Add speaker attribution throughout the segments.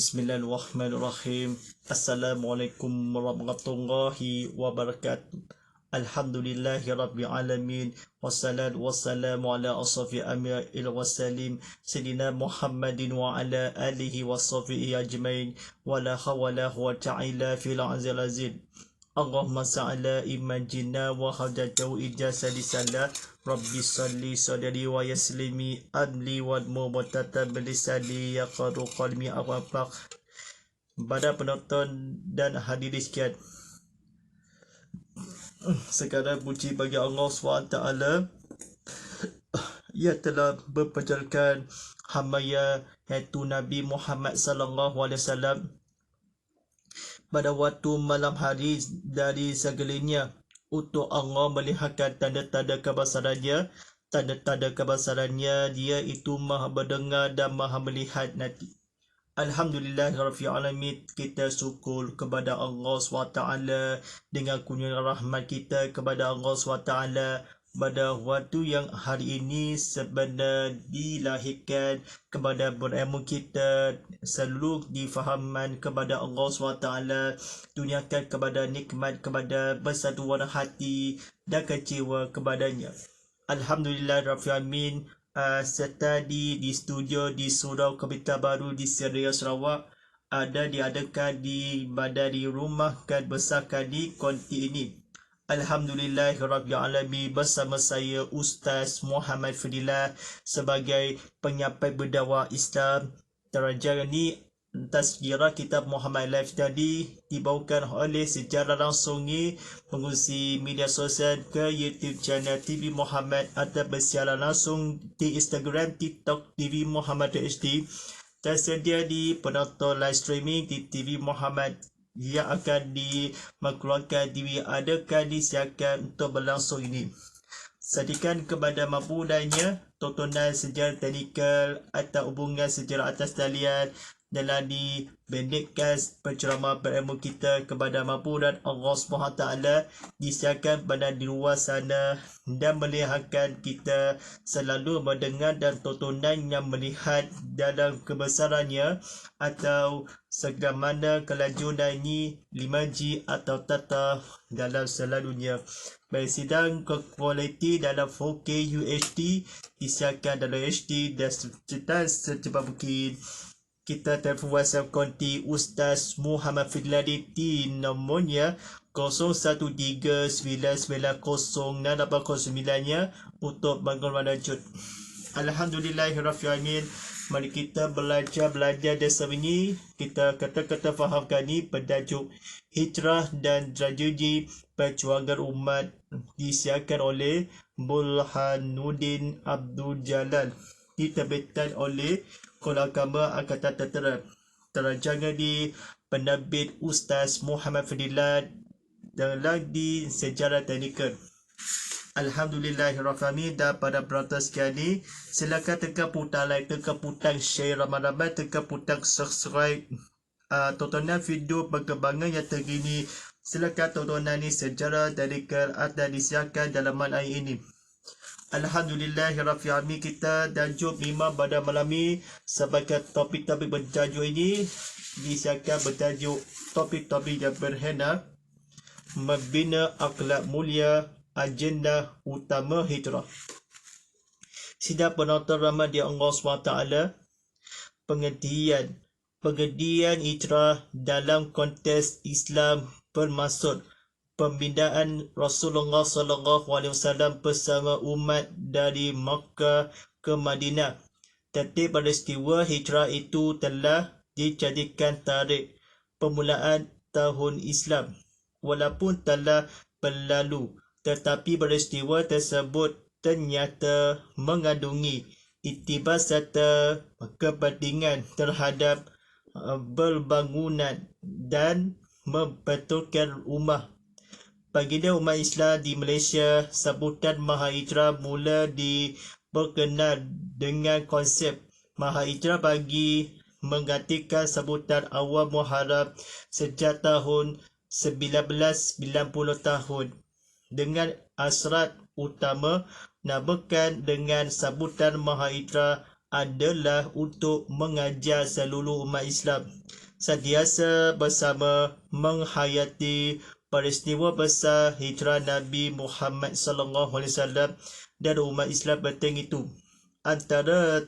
Speaker 1: Bismillahirrahmanirrahim. Assalamualaikum warahmatullahi wabarakatuh. Alhamdulillahi rabbil alamin. Wassalatu wassalamu ala asrafi anbiya'il wasalim Sayyidina Muhammadin wa ala alihi wa sahbihi ajmain. Wa la hawla wa ta'ala fil azil azil. Allahumma sa'ala imajina wa hajjatu ijasa lisala. Rabbi salli sadari wa yaslimi adli wa mubatata bilisani yaqaru qalmi awafaq. Pada penonton dan hadirin sekalian, sekarang puji bagi Allah SWT yang telah memperjalankan hamba-Nya iaitu Nabi Muhammad sallallahu alaihi wasallam pada waktu malam hari dari segalanya untuk Allah melihatkan tanda-tanda kebesarannya. Tanda-tanda kebesarannya Dia itu maha mendengar dan maha melihat nanti. Alhamdulillahirabbil alamin. Kita syukur kepada Allah SWT dengan kurnia rahmat kita kepada Allah SWT pada waktu yang hari ini sebenarnya dilahirkan kepada berilmu kita selalu difahaman kepada Allah SWT, duniakan kepada nikmat, kepada bersatuan hati dan kecewa kepadanya. Alhamdulillahirabbil alamin. Serta di studio di Surau Kebita Baru di Seria Sarawak ada diadakan di Badari Rumah Kad Besar Kadi Konti ini. Alhamdulillahirabbil alamin. Bersama saya Ustaz Muhammad Fadilah sebagai penyampai berdakwah Islam. Terajar ini Tazkirah Kitab Muhammad Live tadi dibawakan oleh secara langsung pengurusi media sosial ke YouTube channel TV Muhammad atau bersiaran langsung di Instagram, TikTok TV Muhammad HD. Tersedia di penonton live streaming di TV Muhammad yang akan dikeluarkan diadakan disiarkan untuk berlangsung ini. Sediakan kepada mampu danya tontonan sejarah teknikal atau hubungan sejarah atas talian dalam dibendekkan penceramah berilmu kita kepada mampu dan Allah SWT disiarkan pada di luar sana dan melihatkan kita selalu mendengar dan tontonan yang melihat dalam kebesarannya atau segamana kelajuan ini 5G atau tata dalam selalunya. Baik, sidang kualiti dalam 4K UHD disiarkan dalam HD dan secepat mungkin. Kita telefon WhatsApp konti Ustaz Muhammad Fadilah di nomornya 0139906809 untuk bangun lanjut. Alhamdulillahirabbil alamin. Mari kita belajar dasar ini. Kita kata-kata fahamkan ni bertajuk Hijrah dan Tragedi Perjuangan Umat disiarkan oleh Burhanuddin Abdul Jalal, diterbitkan oleh Sekolah Agama Angkatan Tentera. Terajangan di penerbit Ustaz Muhammad Fadilah dalam di sejarah teknikal. Alhamdulillahirabbil alamin. Dan pada penonton sekalian, silakan tekan butang like, tekan butang share ramai-ramai, tekan butang subscribe. Tontonan video perkembangan yang terkini. Silakan tontonan ni sejarah teknikal akan disiarkan dalam malam ini. Alhamdulillahirabbil alamin. Kita tajuk 5 pada malam ini sebagai topik-topik bertajuk ini disiarkan bertajuk topik-topik yang berhena membina akhlak mulia, agenda utama hijrah. Sidang penonton ramai di Allah SWT, pengertian hijrah dalam konteks Islam bermaksud pembinaan Rasulullah SAW bersama umat dari Makkah ke Madinah. Tertib peristiwa hijrah itu telah dijadikan tarikh permulaan tahun Islam. Walaupun telah berlalu, tetapi peristiwa tersebut ternyata mengandungi iktibar serta kepentingan terhadap berbangunan dan membetulkan ummah. Baginda umat Islam di Malaysia, sambutan Mahahijrah mula diperkenal dengan konsep Mahahijrah bagi menggantikan sambutan awal Muharram sejak tahun 1990 tahun dengan asrat utama namakan dengan sambutan Mahahijrah adalah untuk mengajar seluruh umat Islam sentiasa bersama menghayati peristiwa besar hijrah Nabi Muhammad sallallahu alaihi wasallam dan umat Islam penting itu. Antara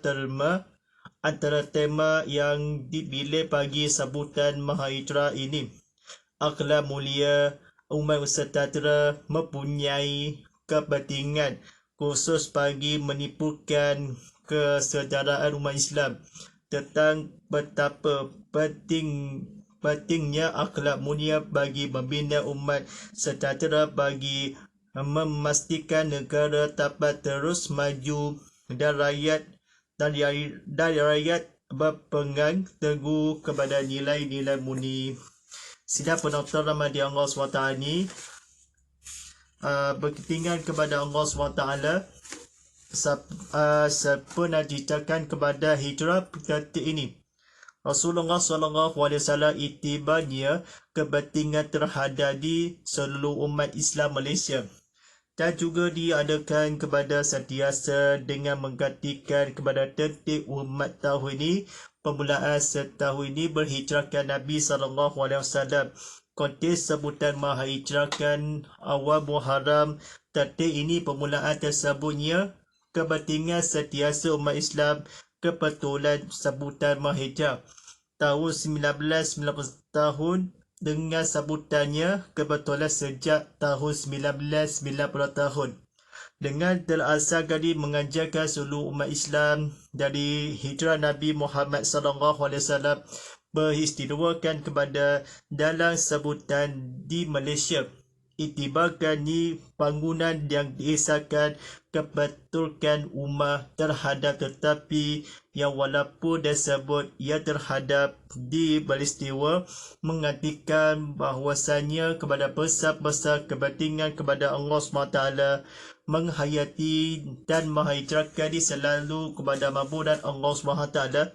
Speaker 1: tema yang dipilih bagi sambutan Mahahijrah ini, akhlak mulia umat sejahtera mempunyai kepentingan khusus bagi menipukan kesejahteraan umat Islam tentang betapa pentingnya akhlak mulia bagi membina umat sejahtera bagi memastikan negara dapat terus maju dan rakyat berpegang teguh kepada nilai-nilai murni. Sidang penonton rahmati Allah SWT ini berketinggian kepada Allah SWT pernah diceritakan kepada hijrah ketika ini. Rasulullah SAW itibanya kepentingan terhadap di seluruh umat Islam Malaysia dan juga diadakan kepada sentiasa dengan menggantikan kepada tertib umat tahun ini. Permulaan setahun ini berhijrahkan Nabi SAW. Konteks sebutan Mahahijrahkan awal Muharram. Tertib ini permulaan tersebutnya kepentingan sentiasa umat Islam. Kebetulan sebutan Mahahijrah tahun 1990 tahun dengan sebutannya kebetulan sejak tahun 1990 tahun. Dengan terasal kali mengajarkan seluruh umat Islam dari hijrah Nabi Muhammad SAW beristimewakan kepada dalam sebutan di Malaysia. Itibarkan ni bangunan yang diisahkan kebetulkan ummah terhadap tetapi yang walaupun disebut ia terhadap di peristiwa mengartikan bahawasanya kepada besar-besar kepentingan kepada Allah SWT menghayati dan menghijrahkan selalu kepada mabudan Allah SWT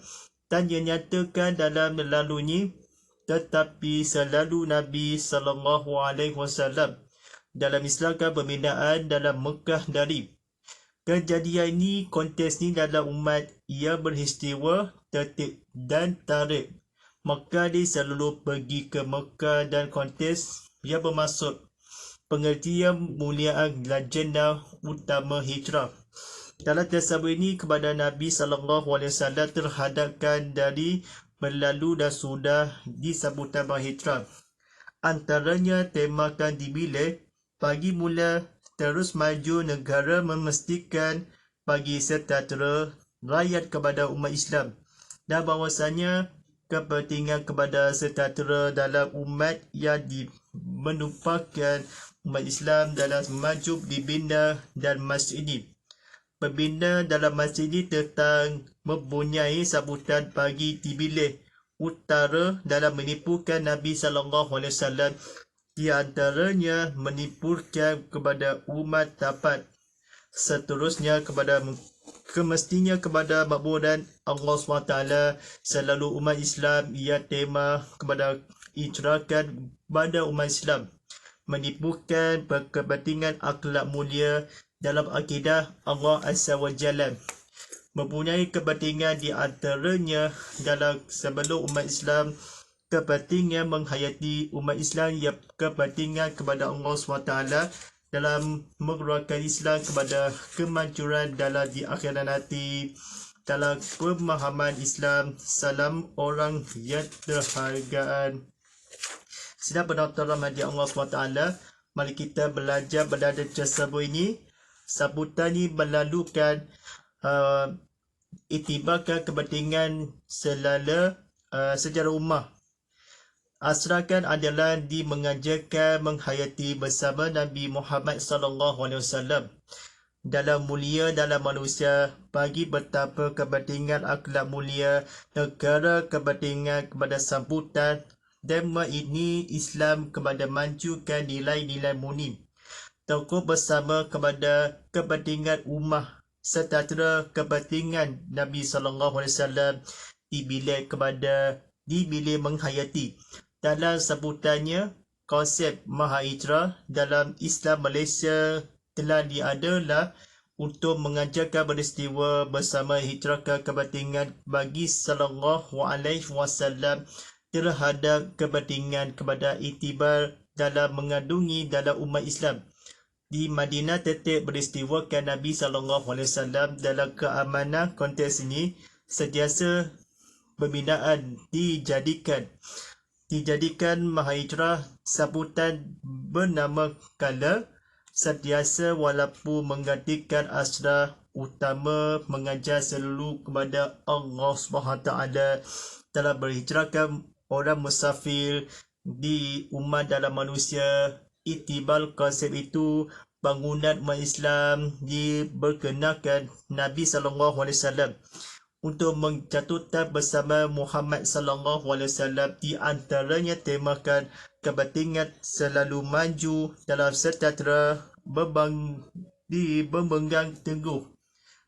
Speaker 1: dan yang nyatakan dalam lalunya tetapi selalu Nabi SAW dalam Islamkan pembinaan dalam Mekah dari kejadian ini. Konteks ini dalam umat ia beristiwa tertib dan tarik maka di seluruh pergi ke Mekah dan konteks ia bermaksud pengertian muliaan legenda utama hijrah. Dalam tersebut ini kepada Nabi SAW terhadapkan dari berlalu dan sudah disambutan berhijrah. Antaranya temakan dibilih bagi mula terus maju negara memastikan bagi sejahtera rakyat kepada umat Islam dan bahawasanya kepentingan kepada sejahtera dalam umat yang menumpahkan umat Islam dalam maju dibina dan masjid ini. Pembina dalam masjid ini tentang mempunyai sambutan bagi dibilih utara dalam menipukan Nabi SAW. Di antaranya menipukan kepada umat dapat seterusnya kepada kemestinya kepada makbudan Allah SWT selalu umat Islam. Ia tema kepada ijrakan pada umat Islam menipukan kepentingan akhlak mulia dalam akidah Allah Azza wa Jalla. Mempunyai kepentingan di antaranya dalam sebelum umat Islam kepentingan menghayati umat Islam yang kepentingan kepada Allah SWT dalam mengeluarkan Islam kepada kemanjuran dalam di akhirat nanti dalam pemahaman Islam. Salam orang yang terhargaan. Sedang penonton rahmati Allah SWT, mari kita belajar berada tersebut ini. Sambutan ini melalukan itibarkan kepentingan secara ummah. Asrakan adalah di mengajarkan menghayati bersama Nabi Muhammad SAW dalam mulia dalam manusia bagi betapa kepentingan akhlak mulia negara kepentingan kepada sambutan tema ini Islam kepada majukan nilai-nilai murni teguh bersama kepada kepentingan ummah sejahtera kepentingan Nabi SAW dibilih menghayati. Dalam sebutannya konsep Mahahijrah dalam Islam Malaysia telah diadalah untuk mengajarkan peristiwa bersama hijrah kepentingan bagi sallallahu alaihi wasallam terhadap kepentingan kepada iktibar dalam mengandungi dalam umat Islam. Di Madinah tetap beristiwakan Nabi SAW dalam keamanan. Konteks ini sentiasa pembinaan dijadikan mahajirah sambutan bernama kala sentiasa walaupun menggantikan asrah utama mengajar seluruh kepada Allah SWT dalam berhijrahkan orang musafir di umat dalam manusia. Itibal konsep itu bangunan umat Islam diperkenalkan Nabi SAW untuk menjatuhkan bersama Muhammad SAW, di antaranya temakan kepentingan selalu maju dalam sejahtera berpegang teguh.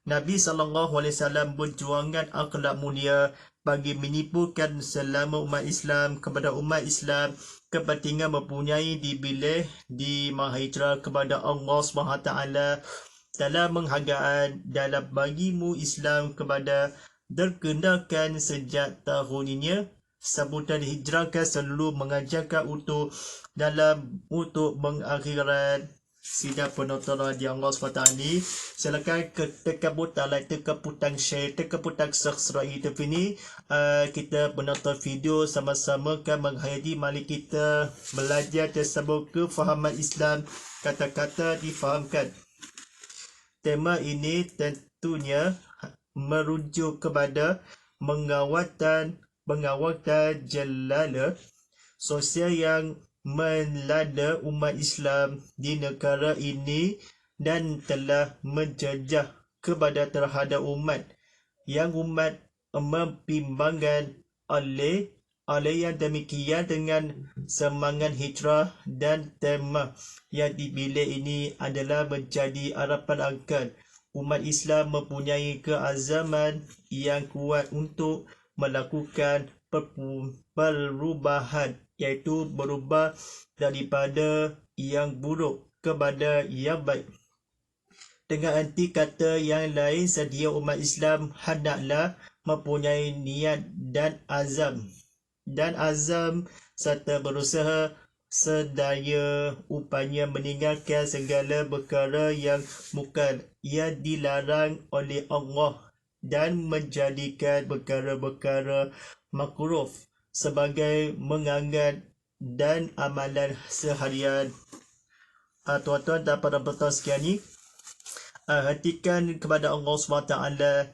Speaker 1: Nabi SAW berjuangan akhlak mulia bagi menipukan selama umat Islam kepada umat Islam. Kepentingan mempunyai dipilih di mahijrah kepada Allah SWT dalam menghargaan dalam bagimu Islam kepada terkenalkan sejak tahun ini. Sambutan hijrahkan selalu mengajarkan untuk mengakhiran sidang penonton di Allah SWT ni. Silakan tekan butang like, tekan butang share, tekan butang subscribe YouTube ini. Kita menonton video sama-sama kan menghayati. Mari kita belajar tersebut kefahaman Islam, kata-kata difahamkan. Tema ini tentunya merujuk kepada mengawalkan jelala sosial yang melanda umat Islam di negara ini dan telah menjejah kepada terhadap umat yang umat membimbangkan oleh yang demikian. Dengan semangat hijrah dan tema yang dipilih ini adalah menjadi harapan agar umat Islam mempunyai keazaman yang kuat untuk melakukan perubahan, iaitu berubah daripada yang buruk kepada yang baik. Dengan arti kata yang lain, sedia umat Islam hendaklah mempunyai niat dan azam serta berusaha sedaya upaya meninggalkan segala perkara yang mungkar yang dilarang oleh Allah dan menjadikan perkara-perkara makruh sebagai menganggap dan amalan seharian. Tuan-tuan dan para penonton sekalian, hentikan kepada Allah SWT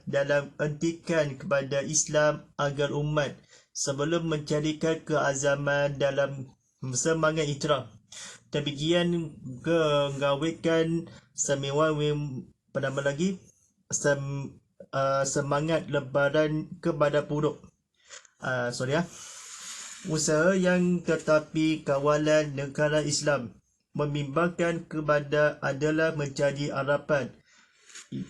Speaker 1: dalam hentikan kepada Islam agar umat sebelum menjadikan keazaman dalam semangat hijrah. Demikian mengawetkan semangat lebaran kepada buruk. Usaha yang tetapi kawalan negara Islam membimbangkan kepada adalah menjadi harapan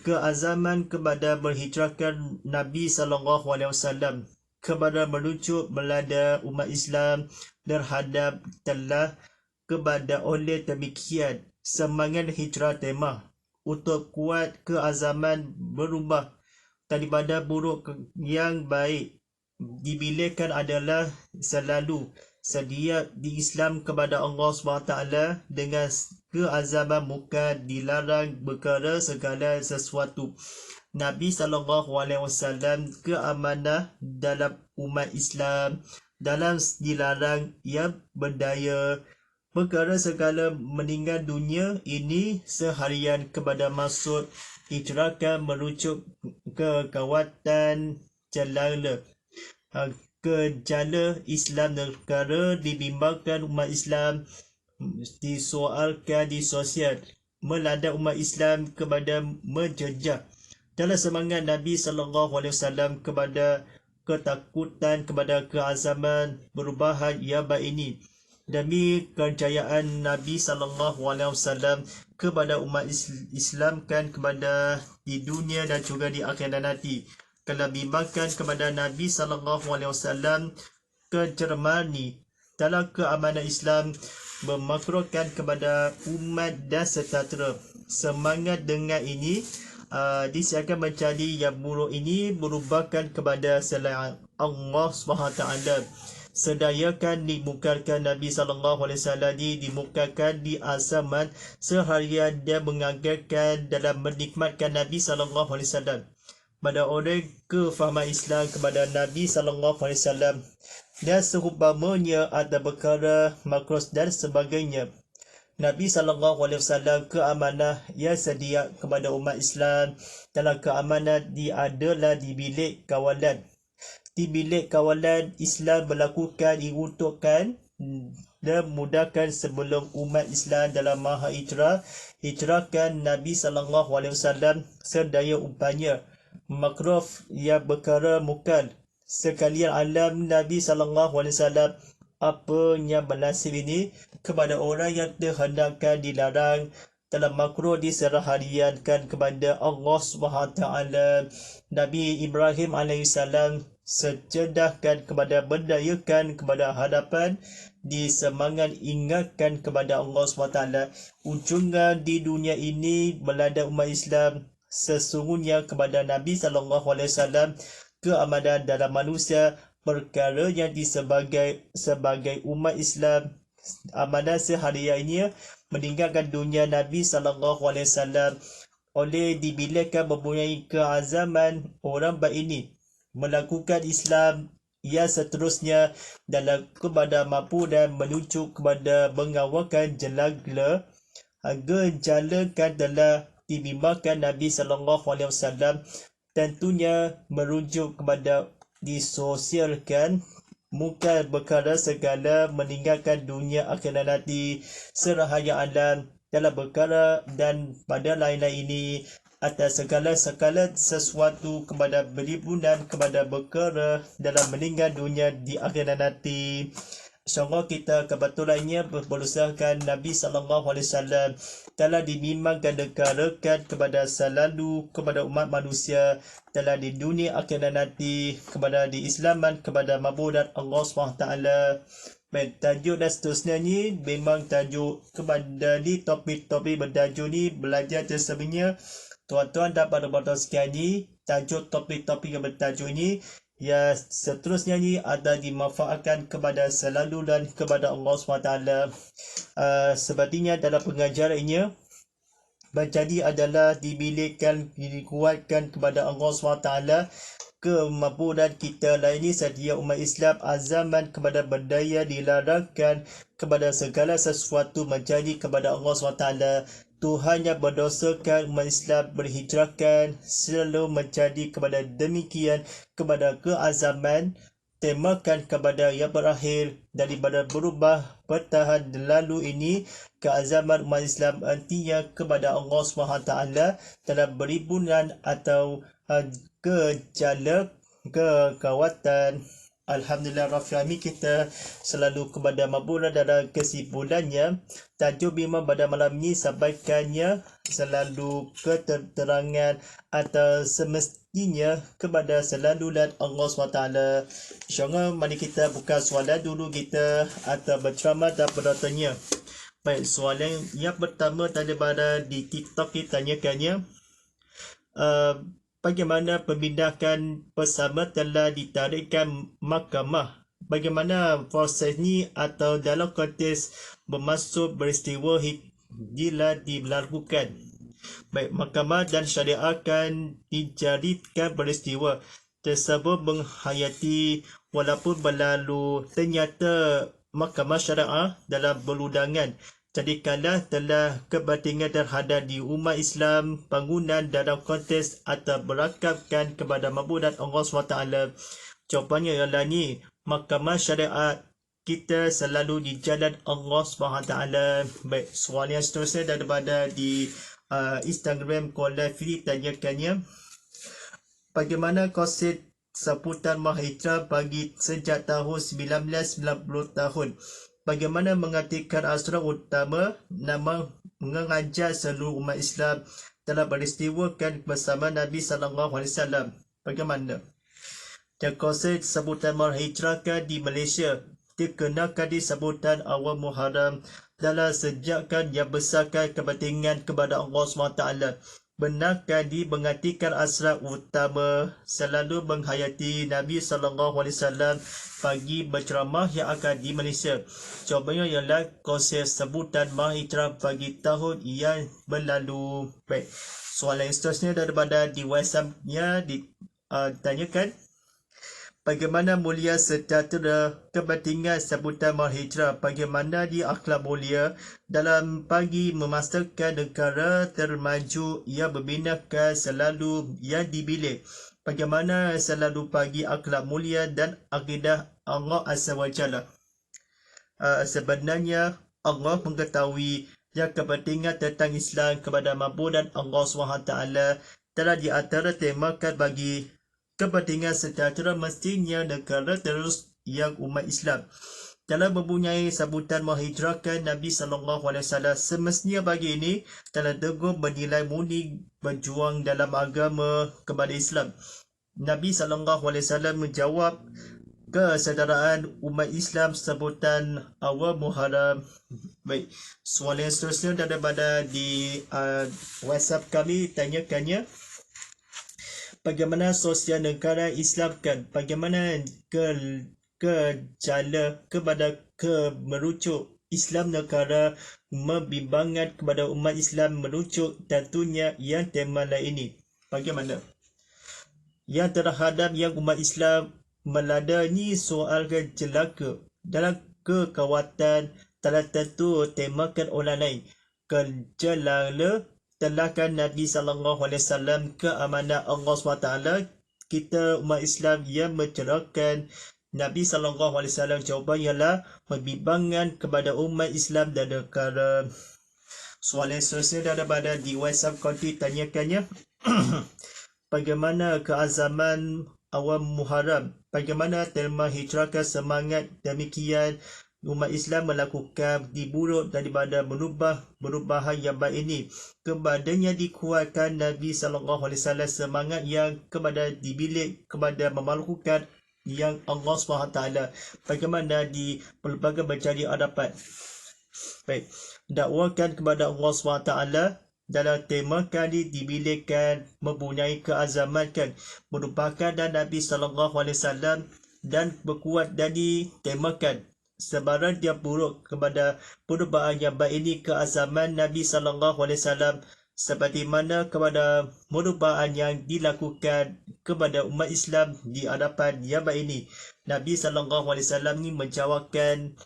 Speaker 1: keazaman kepada berhijrahkan Nabi SAW kepada merujuk melanda umat Islam terhadap telah kepada oleh demikian semangat hijrah tema untuk kuat keazaman berubah daripada buruk yang baik dibilihkan adalah selalu sedia di Islam kepada Allah SWT dengan keazaman muka dilarang perkara segala sesuatu. Nabi SAW keamanah dalam umat Islam dalam dilarang yang berdaya perkara segala meninggal dunia ini seharian kepada maksud hijrahkan merujuk ke kekuatan gejala Islam negara dibimbangkan umat Islam disoalkan di sosial melanda umat Islam kepada menjejah dalam semangat Nabi SAW kepada ketakutan kepada keazaman perubahan yang baik ini demi kejayaan Nabi SAW kepada umat Islam kan kepada di dunia dan juga di akhirat nanti. Kalau bimbangkan kepada Nabi SAW kejermani dalam keamanan Islam memakruhkan kepada umat dan sejahtera. Semangat dengan ini disiarkan mencari yang buruk ini merupakan kepada selain Allah SWT. Sedayakan dimukarkan Nabi SAW dimukarkan di azaman seharian dan menganggarkan dalam menikmatkan Nabi SAW. Pada orang kefahaman Islam kepada Nabi SAW dan seumpamanya ada perkara makruh dan sebagainya. Nabi SAW keamanah yang sedia kepada umat Islam dalam keamanan adalah di bilik kawalan. Di bilik kawalan Islam melakukan diuntukkan dan mudahkan sebelum umat Islam dalam maha hijrahkan Nabi SAW sedaya upaya makruh yang perkara mukal sekalian alam Nabi SAW apa yang berlangsung ini kepada orang yang terhendakkan dilarang dalam makruh diserahadiankan kepada Allah SWT. Nabi Ibrahim AS secedahkan kepada berdayakan kepada hadapan disemangat ingatkan kepada Allah SWT. Ujungan di dunia ini melanda umat Islam sesungguhnya kepada Nabi SAW keamanan dalam manusia perkara yang sebagai umat Islam amanah seharian ini meninggalkan dunia Nabi SAW oleh dibilangkan mempunyai keazaman orang baik ini melakukan Islam yang seterusnya dalam kepada mampu dan menuju kepada mengawalkan gejala telah dibimbangkan Nabi SAW tentunya merujuk kepada disosialkan muka perkara segala meninggalkan dunia akhirat nanti serahaya alam dalam perkara dan pada lain-lain ini atas segala sesuatu kepada beribunan kepada perkara dalam meninggal dunia di akhirat nanti. InsyaAllah kita kebetulannya berusahakan Nabi SAW telah dibimbangkan negarakan kepada selalu kepada umat manusia telah di dunia akhirat nanti kepada diislaman kepada mabudat Allah SWT. Baik, tajuk dan seterusnya ni memang tajuk kepada ni topik-topik bertajuk ni belajar tersebutnya. Tuan-tuan dan para-para sekalian ni tajuk topik-topik yang bertajuk ini ya seterusnya ni ada dimanfaatkan kepada selalu dan kepada Allah SWT. Sepertinya dalam pengajaran ini menjadi adalah dibilihkan dikuatkan kepada Allah SWT kemampuan kita lain ini sedia umat Islam azaman kepada berdaya dilarangkan kepada segala sesuatu menjadi kepada Allah SWT. Tuhan yang berdosakan umat Islam berhijrahkan selalu menjadi kepada demikian kepada keazaman temakan kepada yang berakhir daripada berubah bertahan lalu ini keazaman umat Islam artinya kepada Allah SWT dalam beribunan atau gejala kekuatan. Alhamdulillah Rabbil Alamin, kita selalu kepada mabulah dalam kesimpulannya tajuk memang pada malam ini sampaikannya selalu keterangan atau semestinya kepada selalu dan Allah SWT. InsyaAllah mari kita buka soalan dulu kita atau berceramah dan penontonnya. Baik, soalan yang pertama daripada di TikTok kita tanyakannya bagaimana pemindahan bersama telah ditarikkan mahkamah? Bagaimana proses ni atau dalam konteks bermaksud peristiwa bila dilakukan? Baik, mahkamah dan syariah akan dijadikan peristiwa tersebut menghayati walaupun berlalu ternyata mahkamah syariah dalam perundangan jadikanlah telah kepentingan terhadap di umat Islam bangunan dalam konteks atau berakabkan kepada mabudat Allah SWT. Jawapannya ialah ni, mahkamah syariat kita selalu di jalan Allah SWT. Baik, soalan yang seterusnya daripada di Instagram Kola Fili tanyakannya bagaimana konsep sebutan mahijrah bagi sejak tahun 1990 tahun? Bagaimana mengartikan asrah utama nama mengajar seluruh umat Islam telah peristiwakan bersama Nabi SAW? Bagaimana? Dan konsep sebutan mahijrah di Malaysia dikenalkan di sebutan awal Muharram dalam sejakkan yang besarkan kepentingan kepada Allah SWT. Benarkah dimengertikan asal utama selalu menghayati Nabi SAW pagi berceramah yang akan di Malaysia? Jawapannya ialah konsep sebutan Mahijrah bagi tahun yang berlalu. Baik, soalan yang seterusnya daripada di WhatsApp-nya ditanyakan, bagaimana mulia sejahtera kepentingan sebutan Mahijrah? Bagaimana di akhlak mulia dalam pagi memastikan negara termaju yang membinakan selalu yang dibilik? Bagaimana selalu pagi akhlak mulia dan akidah Allah Azza wa Jalla? Sebenarnya Allah mengetahui yang kepentingan tentang Islam kepada mampu dan Allah SWT telah di antara temakan bagi kepentingan sejahtera mestinya negara terus yang umat Islam. Dalam mempunyai sambutan menghijrahkan Nabi SAW, semestinya bagi ini telah teguh menilai murni berjuang dalam agama kepada Islam. Nabi SAW menjawab kesederaan umat Islam sambutan awal Muharram. Baik, soalan yang seterusnya daripada di WhatsApp kami tanyakannya, bagaimana sosial negara Islamkan? Bagaimana kejala kepada merujuk Islam negara membimbangkan kepada umat Islam merujuk tentunya yang tema lain ini? Bagaimana? Yang terhadap yang umat Islam meladani soal jelaka dalam kekuatan telah tentu temakan orang lain. Kejelala telahkan Nabi SAW ke amanah Allah SWT. Kita umat Islam yang mencerahkan Nabi SAW, jawapan ialah membimbangkan kepada umat Islam dan negara. Soalan seterusnya daripada di WhatsApp konti tanyakannya, bagaimana keazaman awal Muharram? Bagaimana tema hijrahkan semangat demikian umat Islam melakukan diburuk daripada perubahan yang baik ini? Kepadanya dikuatkan Nabi SAW semangat yang kepada dibilik kepada melakukan yang Allah SWT. Bagaimana di pelbagai mencari hadapan? Baik, dakwakan kepada Allah SWT dalam tema kali dibilikkan mempunyai keazaman merupakan dan Nabi SAW dan berkuat dari temakan sebarang dia buruk kepada perubahan yang baik ini keazaman Nabi SAW seperti mana kepada perubahan yang dilakukan kepada umat Islam di hadapan yang baik ini. Nabi SAW ni menjawabkan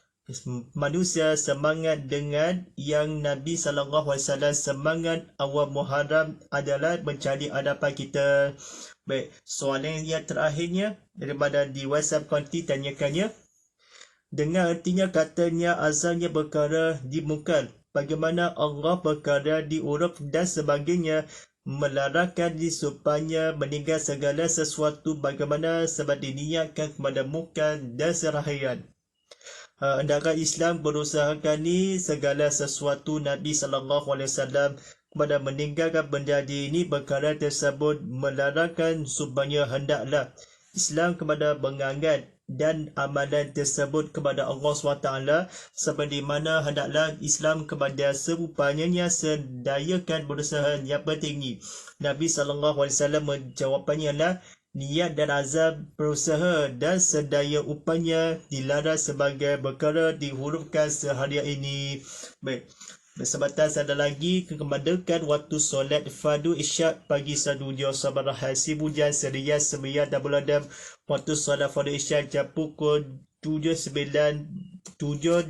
Speaker 1: manusia semangat dengan yang Nabi SAW semangat awal Muharram adalah mencari hadapan kita. Baik, soalan yang terakhirnya daripada di WhatsApp konti tanyakannya, dengan artinya katanya asalnya perkara dimungkar, bagaimana Allah perkara di uruf dan sebagainya melarangkan supaya meninggal segala sesuatu bagaimana sebab diniatkan kepada mungkar dan serahaian. Hendaklah Islam berusahakan ni segala sesuatu Nabi SAW kepada meninggalkan benda ini perkara tersebut melarangkan supaya hendaklah Islam kepada menganggap dan amalan tersebut kepada Allah SWT seperti mana hendaklah Islam kepada serupanya sedayakan berusaha yang penting ni. Nabi SAW menjawabnya lah niat dan azam berusaha dan sedaya upaya dilarang sebagai perkara dihurufkan sehari ini. Baik, bersebatan ada lagi kemerdekaan waktu solat fardu isyak pagi sadunia sabar hasil hujan serius 9 dan bulan waktu solat fardu isyak jam pukul 7.59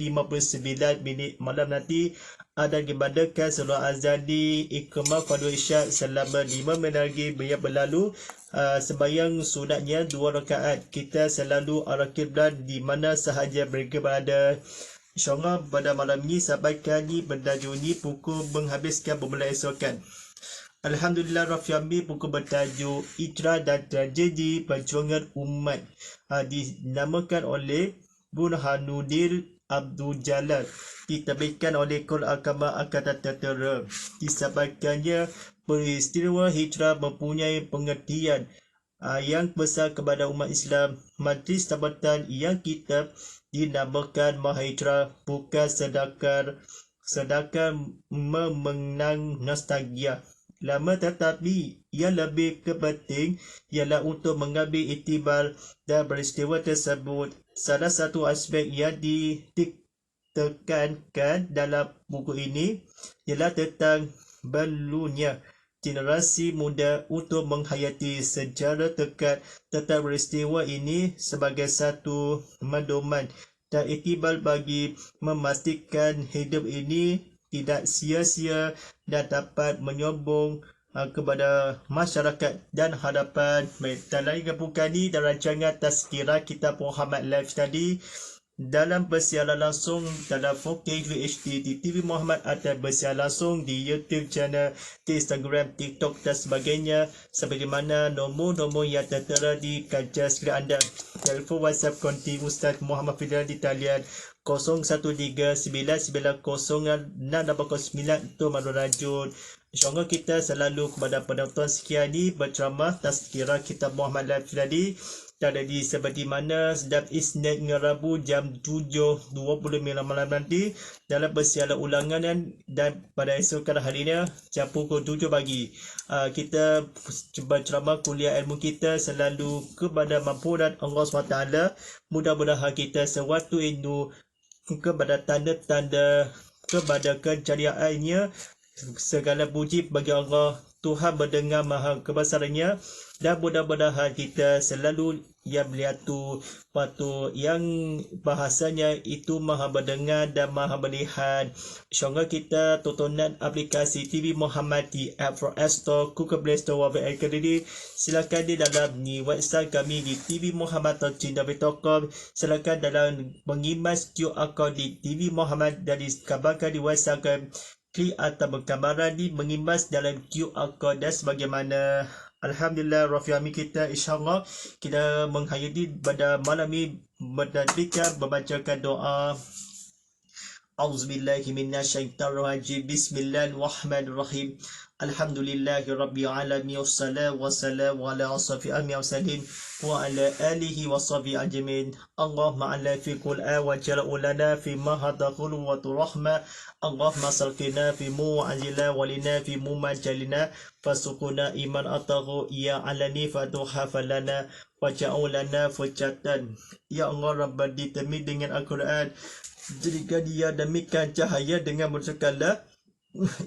Speaker 1: malam nanti ada kemerdekaan seluruh azadi ikmah fardu isyak selama 5 minit lagi berlalu. Sembahyang sunatnya 2 rakaat. Kita selalu arah kiblat di mana sahaja mereka berada. InsyaAllah pada malam ini sampai kali bertajuk ini pukul menghabiskan bermula esokan. Alhamdulillah Rafiami pukul bertajuk Ijra dan Tragedi Perjuangan Umat, dinamakan oleh Burhanuddin Abdul Jalal, diterbitkan oleh Kul Agama Angkatan Tentera. Disampaikannya peristiwa hijrah mempunyai pengertian yang besar kepada umat Islam. Majlis Tabatan yang kita dinamakan Mahidra bukan sedangkan memenang nostalgia lama, tetapi yang lebih penting ialah untuk mengambil iktibar dan peristiwa tersebut. Salah satu aspek yang ditekankan dalam buku ini ialah tentang perlunya generasi muda untuk menghayati secara dekat tentang peristiwa ini sebagai satu pedoman dan iktibar bagi memastikan hidup ini tidak sia-sia dan dapat menyambung kepada masyarakat dan hadapan. Baik, dalam gabungan ini dan rancangan Tazkirah Kitab Muhammad Live Study dalam bersiaran langsung dalam 4K HD di TV Muhammad atau bersiaran langsung di YouTube channel, di Instagram, TikTok dan sebagainya, sebagaimana nombor-nombor yang tertera di kaca skrin anda. Telefon WhatsApp konti Ustaz Muhammad Fidal di talian 0139900689 untuk merajut. InsyaAllah kita selalu kepada penonton sekian ini berceramah Tazkirah Kitab Muhammad Live Study di seperti mana setiap Isnin hingga Rabu jam 7.20 malam nanti dalam bersiaran ulangan, dan pada esokan harinya jam pukul 7 pagi. Kita cuba ceramah kuliah ilmu kita selalu kepada mampunan Allah SWT. Mudah-mudahan kita sewaktu itu kepada tanda-tanda kepada kejadiannya. Segala puji bagi Allah, Tuhan mendengar maha kebesarannya, dan mudah-mudahan kita selalu yang melihat tu patu yang bahasanya itu maha mendengar dan maha melihat. InsyaAllah kita tontonan aplikasi TV Muhammad di App Store, Google Play Store, Wabak Academy. Silakan di dalam ni website kami di tvmuhammad.com. Silakan dalam mengimas QR code di TV Muhammad dan dikabarkan di website kami. Klik atau bergambaran di mengimbas dalam QR code dan sebagaimana. Alhamdulillah Rafiami kita, insyaAllah kita menghayati pada malam ini membacakan doa. A'udzubillahi minasyaitonirrajim. Bismillahirrahmanirrahim. Alhamdulillahi rabbil alamin, wassalatu wassalamu ala asrafil anbiya'i wassalim wa ala alihi washabihi ajmain. Allahumma ala fi Qur'an wa jal'u lana fi ma hadakhul wa turahma. Allahumma salqina fi mu'ajila walina fi mumajalina fasukuna iman atahu ya alani fatuha falana wa ja'ulana fujatan. Ya Allah Rabbal ditemi dengan Al-Quran, jadikan dia demikian cahaya dengan bercakaplah.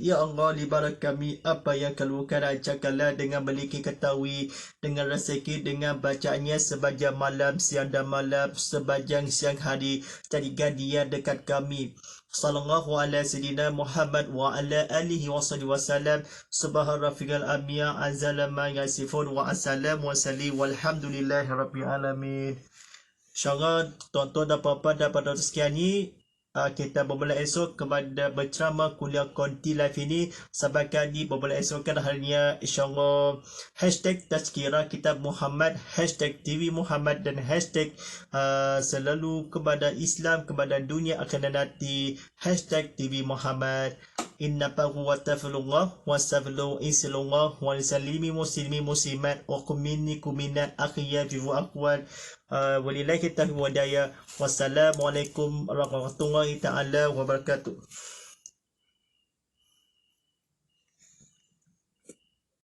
Speaker 1: Ya Allah, libarat kami apa yang keluarkan, ajarkanlah dengan memiliki ketahui, dengan rezeki, dengan bacanya sebagian malam, siang dan malam, sebagian siang hari. Jadikan dia dekat kami. Sallallahu ala sayyidina Muhammad wa ala alihi wa sallallahu wasallam. Subhana rabbikal a'la azza ma yasifun wa assalamu wasallim walhamdulillahi rabbil alamin. InsyaAllah tuan-tuan dan puan-puan dapat sekian ni, kita bermula esok kepada berceramah kuliah konti live ini. Sampai kali bermula esok kan harinya, insyaAllah hashtag Tazkirah Kitab Muhammad, hashtag TV Muhammad, dan hashtag selalu kepada Islam, kepada dunia akan nanti, hashtag TV Muhammad. Inna paru wa tafilullah wa safilu isilullah wa salimi muslimi muslimat wa kumini kuminat akhiyah wa akwal. Walillahi taufiq wa hidayah. Wassalamualaikum warahmatullahi taala wabarakatuh.